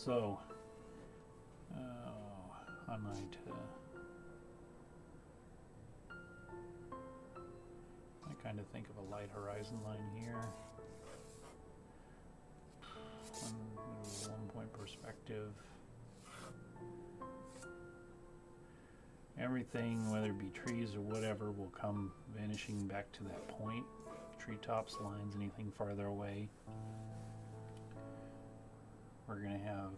So, I kind of think of a light horizon line here. One point perspective. Everything, whether it be trees or whatever, will come vanishing back to that point. Treetops, lines, anything farther away. We're going to have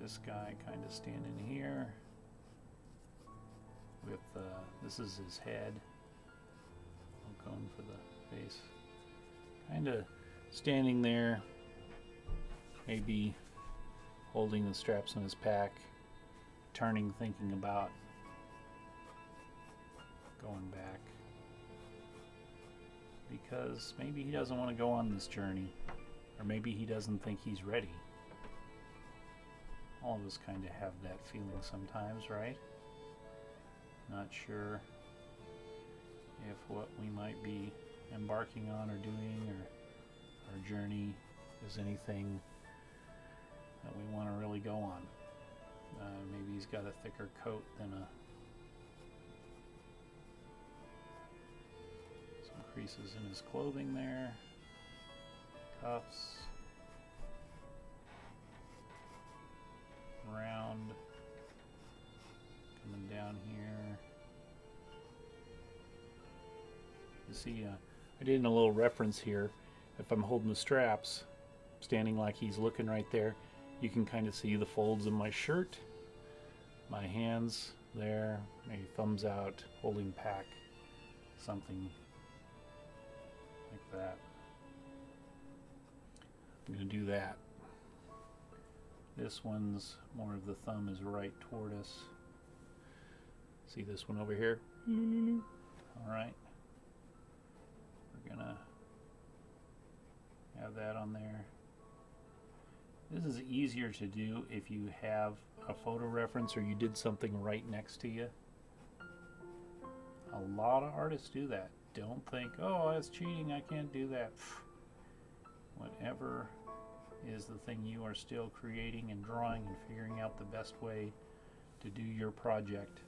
this guy kind of standing here with this is his head. I'm going for the face. Kind of standing there, maybe holding the straps on his pack, turning, thinking about going back, because maybe he doesn't want to go on this journey, or maybe he doesn't think he's ready. All of us kind of have that feeling sometimes, right? Not sure if what we might be embarking on or doing, or our journey, is anything that we want to really go on. Maybe he's got a thicker coat than some creases in his clothing there, cuffs, round, coming down here. You see, I did a little reference here. If I'm holding the straps, standing like he's looking right there, you can kind of see the folds of my shirt, my hands there, maybe thumbs out, holding pack, something like that. I'm going to do that. This one's more of the thumb is right toward us. See this one over here? Alright. We're going to have that on there. This is easier to do if you have a photo reference or you did something right next to you. A lot of artists do that. Don't think, oh, that's cheating, I can't do that. Whatever is the thing you are still creating and drawing and figuring out the best way to do your project.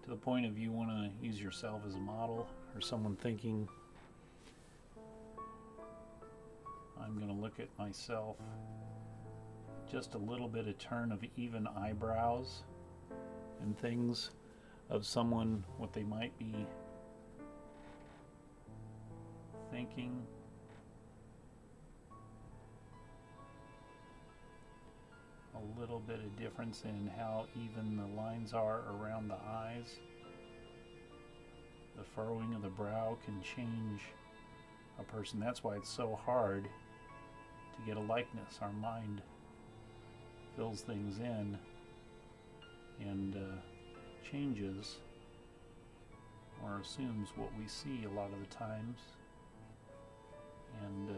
To the point of you want to use yourself as a model, or someone thinking, I'm going to look at myself, just a little bit of turn of even eyebrows and things of someone, what they might be thinking. A little bit of difference in how even the lines are around the eyes. The furrowing of the brow can change a person. That's why it's so hard to get a likeness. Our mind fills things in and changes or assumes what we see a lot of the times, and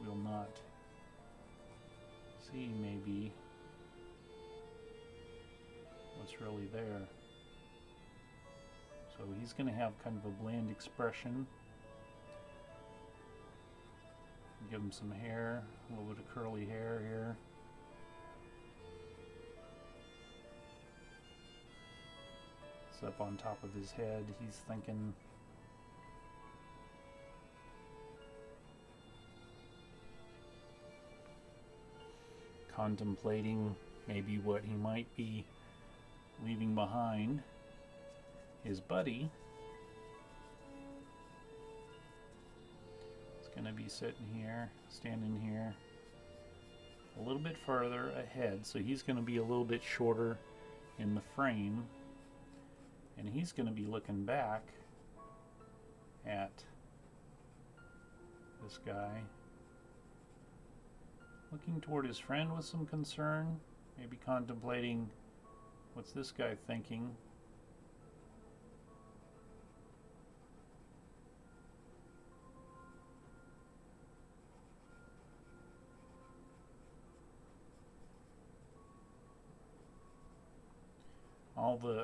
will not see maybe what's really there. So he's going to have kind of a bland expression. Give him some hair, a little bit of curly hair here. It's up on top of his head. He's thinking. Contemplating maybe what he might be leaving behind. His buddy is going to be sitting here, standing here, a little bit further ahead, so he's going to be a little bit shorter in the frame, and he's going to be looking back at this guy, looking toward his friend with some concern, maybe contemplating, what's this guy thinking?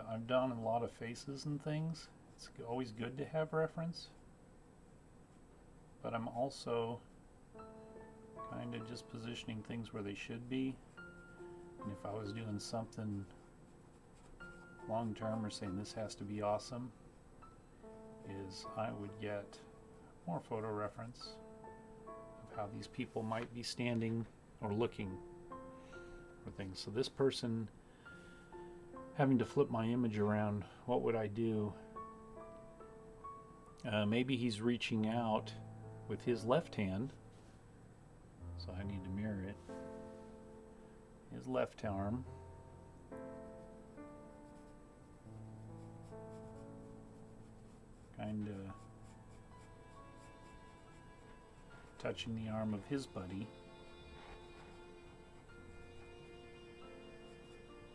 I've done a lot of faces and things. It's always good to have reference. but I'm also kind of just positioning things where they should be. And if I was doing something long term or saying this has to be awesome, is I would get more photo reference of how these people might be standing or looking for things. So this person, having to flip my image around, what would I do? Maybe he's reaching out with his left hand, so I need to mirror it. His left arm. Kind of touching the arm of his buddy.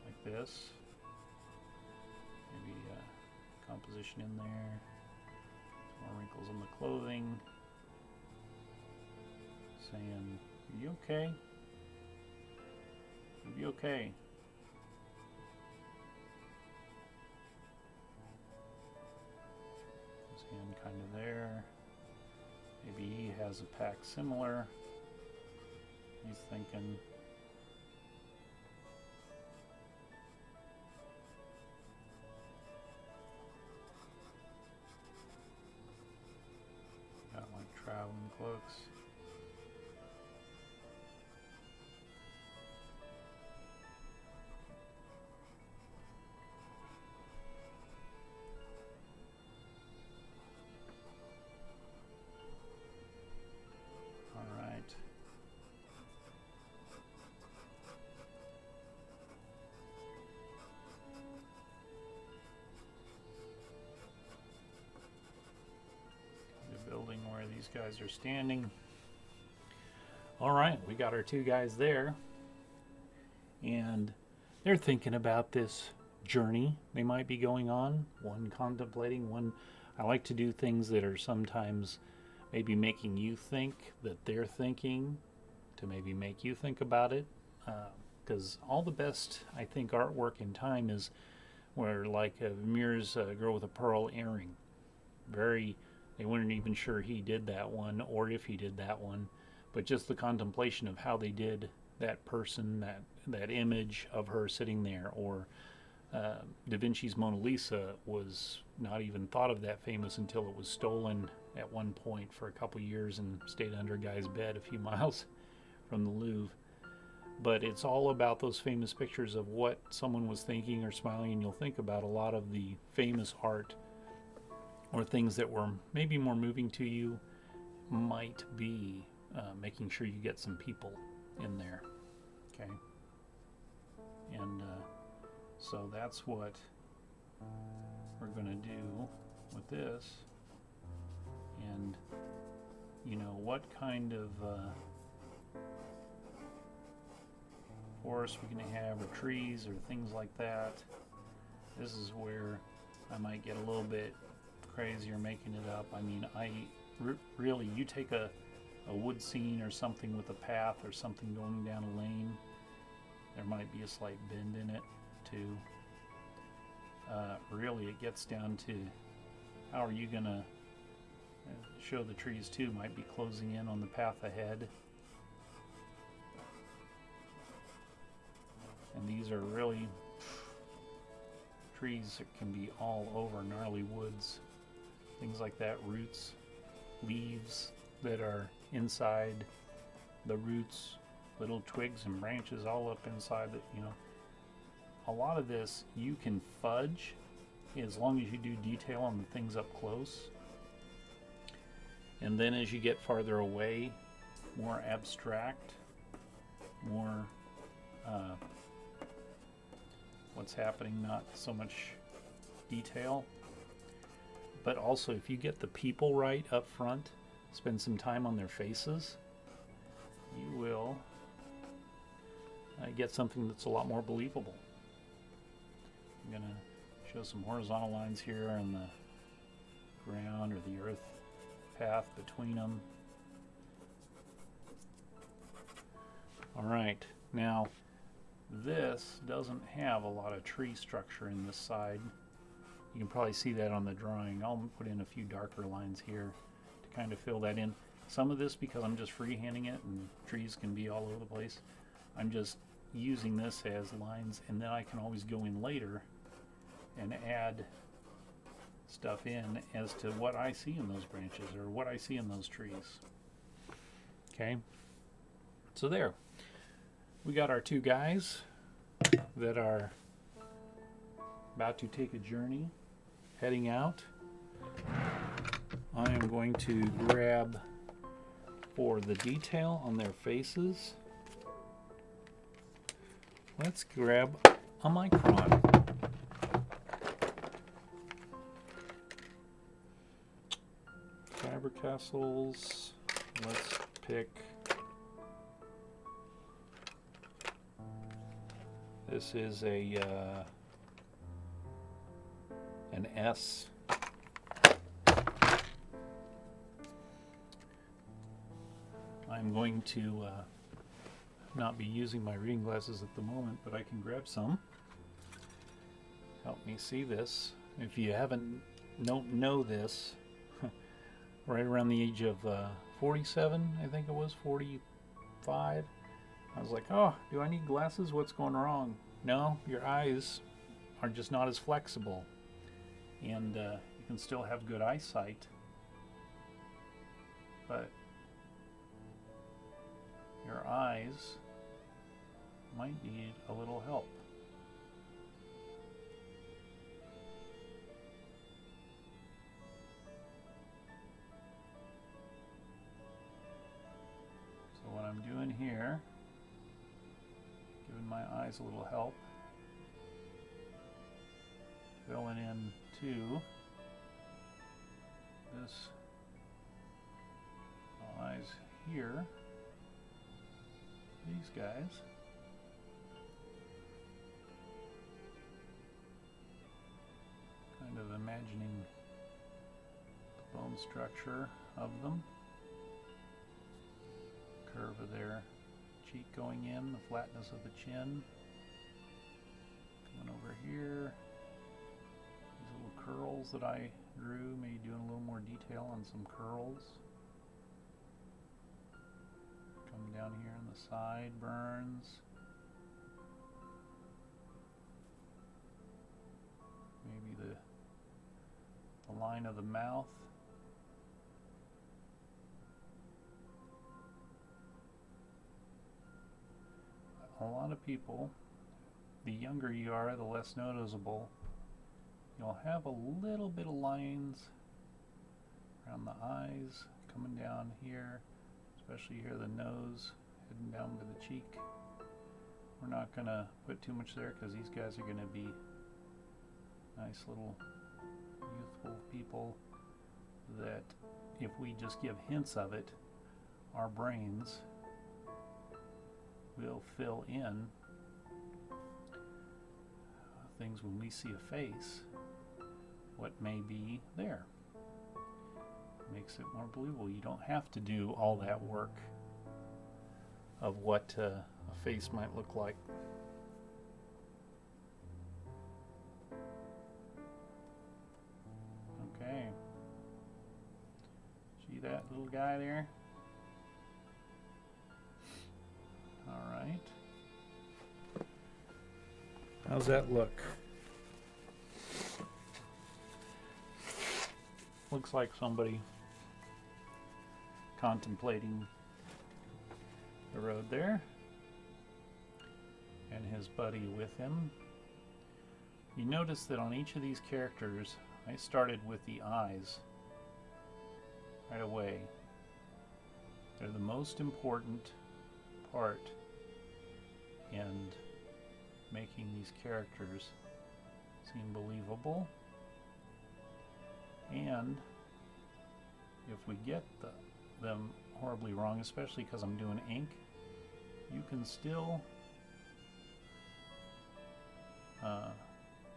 Like this. Maybe composition in there. Some more wrinkles in the clothing. Saying, "Are you okay? You'll be okay." His hand kind of there. Maybe he has a pack similar. He's thinking, got like traveling cloaks. Where these guys are standing. All right, we got our two guys there, and they're thinking about this journey they might be going on. One contemplating, one. I like to do things that are sometimes maybe making you think that they're thinking, to maybe make you think about it, because all the best, I think, artwork in time is where, like Vermeer's Girl with a Pearl Earring, they weren't even sure he did that one or if he did that one, but just the contemplation of how they did that person, that image of her sitting there. Or Da Vinci's Mona Lisa was not even thought of that famous until it was stolen at one point for a couple years and stayed under a guy's bed a few miles from the Louvre. But it's all about those famous pictures of what someone was thinking or smiling, and you'll think about a lot of the famous art or things that were maybe more moving to you might be making sure you get some people in there. Okay. And so that's what we're going to do with this. And, you know, what kind of forest we're going to have, or trees, or things like that. This is where I might get a little bit crazy or making it up. I mean, really, you take a wood scene or something with a path or something going down a lane, there might be a slight bend in it too. Really, it gets down to how are you gonna show the trees too. Might be closing in on the path ahead, and these are really trees that can be all over, gnarly woods. Things like that, roots, leaves that are inside the roots, little twigs and branches all up inside it, you know. A lot of this you can fudge as long as you do detail on the things up close. And then as you get farther away, more abstract, more what's happening, not so much detail. But also, if you get the people right up front, spend some time on their faces, you will get something that's a lot more believable. I'm going to show some horizontal lines here on the ground or the earth path between them. All right, now this doesn't have a lot of tree structure in this side. You can probably see that on the drawing. I'll put in a few darker lines here to kind of fill that in. some of this because I'm just freehanding it and trees can be all over the place. I'm just using this as lines, and then I can always go in later and add stuff in as to what I see in those branches or what I see in those trees. Okay, so there we got our two guys that are about to take a journey, heading out. I am going to grab for the detail on their faces. Let's grab a micron. Faber-Castells. Let's pick. This is a an S. I'm going to not be using my reading glasses at the moment, but I can grab some. Help me see this. If you don't know this, right around the age of 47, I think it was, 45, I was like, oh, do I need glasses? What's going wrong? No, your eyes are just not as flexible, and you can still have good eyesight, but your eyes might need a little help. So what I'm doing here, giving my eyes a little help, filling in too this eyes here, these guys. Kind of imagining the bone structure of them. Curve of their cheek going in, the flatness of the chin. Coming over here. These little curls that I drew, maybe doing a little more detail on some curls. Coming down here on the sideburns. Maybe the line of the mouth. A lot of people, the younger you are, the less noticeable. You'll have a little bit of lines around the eyes, coming down here, especially here the nose, heading down to the cheek. We're not going to put too much there because these guys are going to be nice little youthful people that if we just give hints of it, our brains will fill in things when we see a face, what may be there. Makes it more believable. You don't have to do all that work of what a face might look like. Okay. See that little guy there? All right. How's that look? Looks like somebody contemplating the road there, and his buddy with him. You notice that on each of these characters, I started with the eyes right away. They're the most important part in making these characters seem believable. And if we get them horribly wrong, especially because I'm doing ink, you can still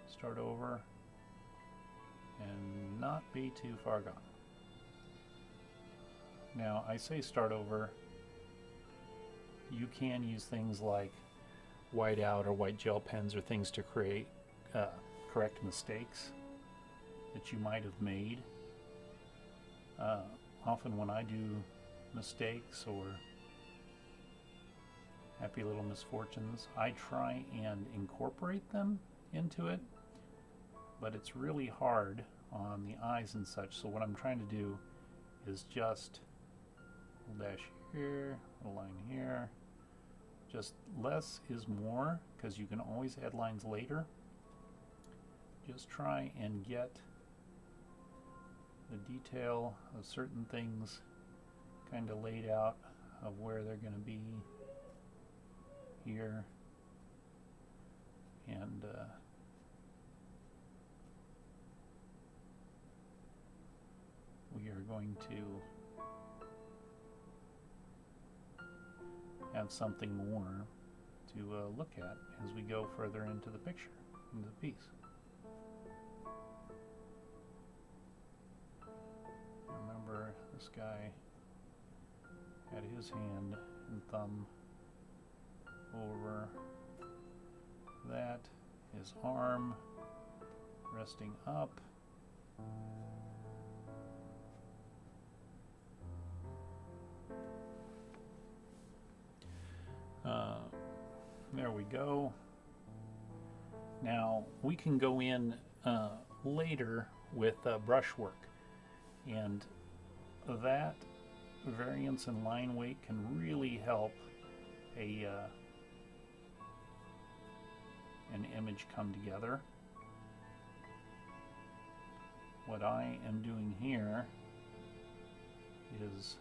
start over and not be too far gone. Now, I say start over. You can use things like whiteout or white gel pens or things to create correct mistakes that you might have made. Often when I do mistakes or happy little misfortunes, I try and incorporate them into it, but it's really hard on the eyes and such. So what I'm trying to do is just a dash here, a line here. Just less is more, because you can always add lines later. Just try and get the detail of certain things kind of laid out, of where they're going to be here, and we are going to have something more to look at as we go further into the picture, into the piece. Remember, this guy had his hand and thumb over that, his arm resting up. There we go. Now we can go in later with brushwork, and that variance in line weight can really help an image come together. What I am doing here is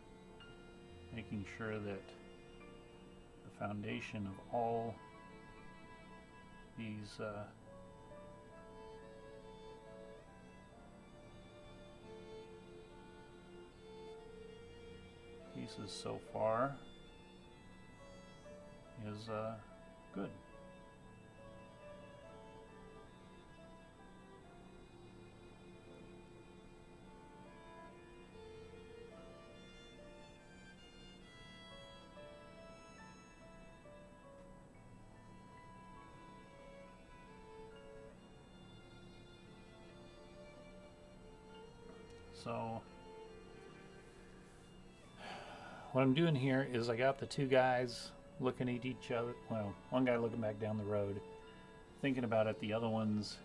making sure that the foundation of all these pieces so far is good. So what I'm doing here is I got the two guys looking at each other. Well, one guy looking back down the road, thinking about it. The other one's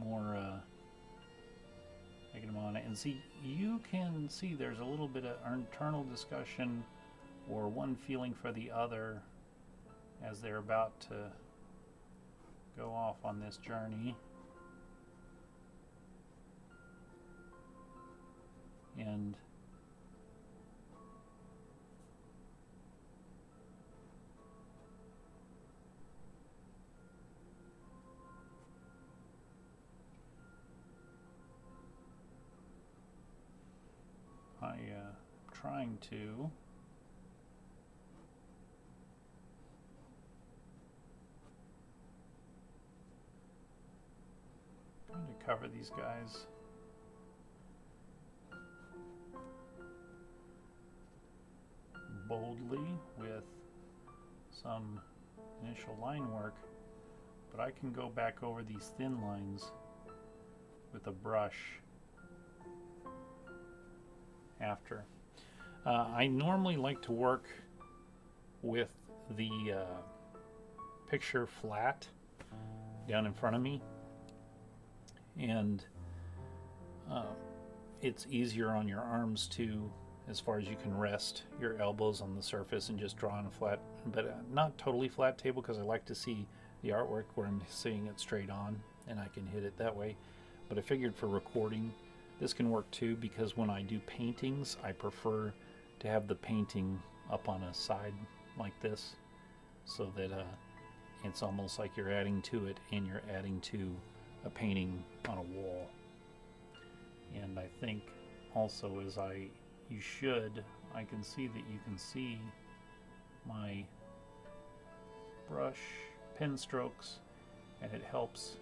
more taking them on it. And see, you can see there's a little bit of internal discussion, or one feeling for the other as they're about to go off on this journey. And trying to cover these guys. Boldly with some initial line work, but I can go back over these thin lines with a brush after. I normally like to work with the picture flat down in front of me, and it's easier on your arms too, as far as you can rest your elbows on the surface and just draw on a flat, but not totally flat table, because I like to see the artwork where I'm seeing it straight on and I can hit it that way. But I figured for recording this can work too, because when I do paintings I prefer to have the painting up on a side like this, so that it's almost like you're adding to it and you're adding to a painting on a wall. And I think also as I can see that you can see my brush pen strokes, and it helps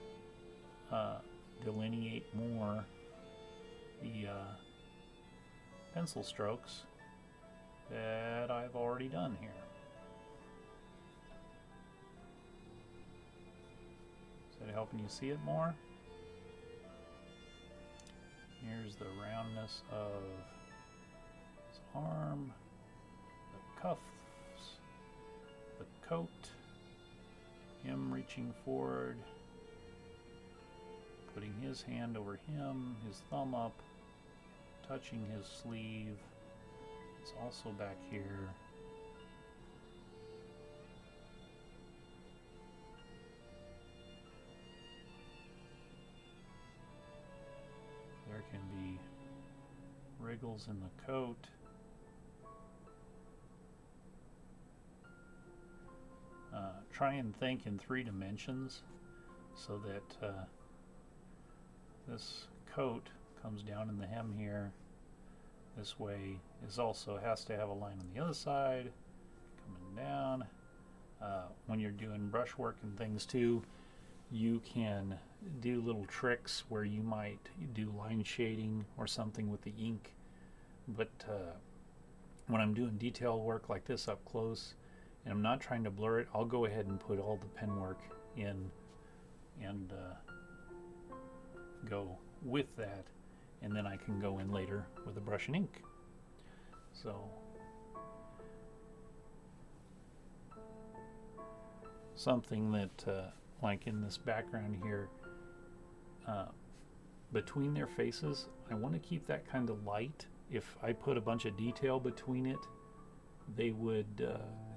delineate more the pencil strokes that I've already done here. Is that helping you see it more? Here's the roundness of his arm. cuffs, the coat, him reaching forward, putting his hand over him, his thumb up, touching his sleeve. It's also back here. There can be wriggles in the coat. Try and think in 3 dimensions so that this coat comes down in the hem here. This way is also has to have a line on the other side coming down. When you're doing brushwork and things too, you can do little tricks where you might do line shading or something with the ink, but when I'm doing detail work like this up close and I'm not trying to blur it, I'll go ahead and put all the pen work in and go with that, and then I can go in later with a brush and ink. So something that like in this background here, between their faces, I want to keep that kind of light. If I put a bunch of detail between it, they would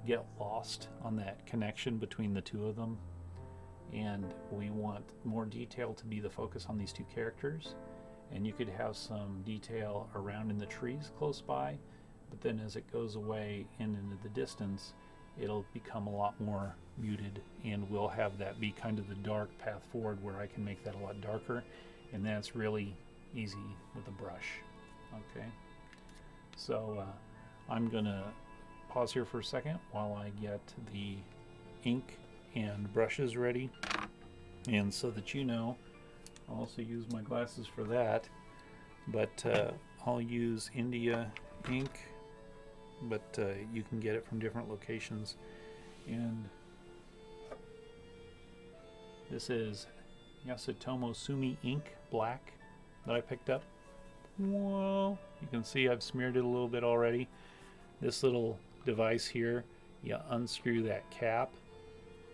get lost on that connection between the two of them. And we want more detail to be the focus on these two characters. And you could have some detail around in the trees close by, but then as it goes away and into the distance, it'll become a lot more muted, and we'll have that be kind of the dark path forward where I can make that a lot darker, and that's really easy with a brush. Okay, so I'm gonna pause here for a second while I get the ink and brushes ready, and so that you know, I'll also use my glasses for that, but I'll use India ink, but you can get it from different locations. And this is Yasutomo Sumi ink black that I picked up. Whoa, you can see I've smeared it a little bit already. This little device here, you unscrew that cap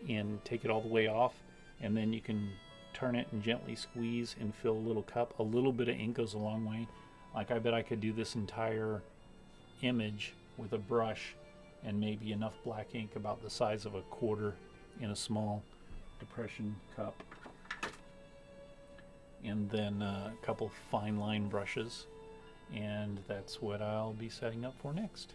and take it all the way off, and then you can turn it and gently squeeze and fill a little cup. A little bit of ink goes a long way. Like, I bet I could do this entire image with a brush and maybe enough black ink about the size of a quarter in a small depression cup, and then a couple fine line brushes, and that's what I'll be setting up for next.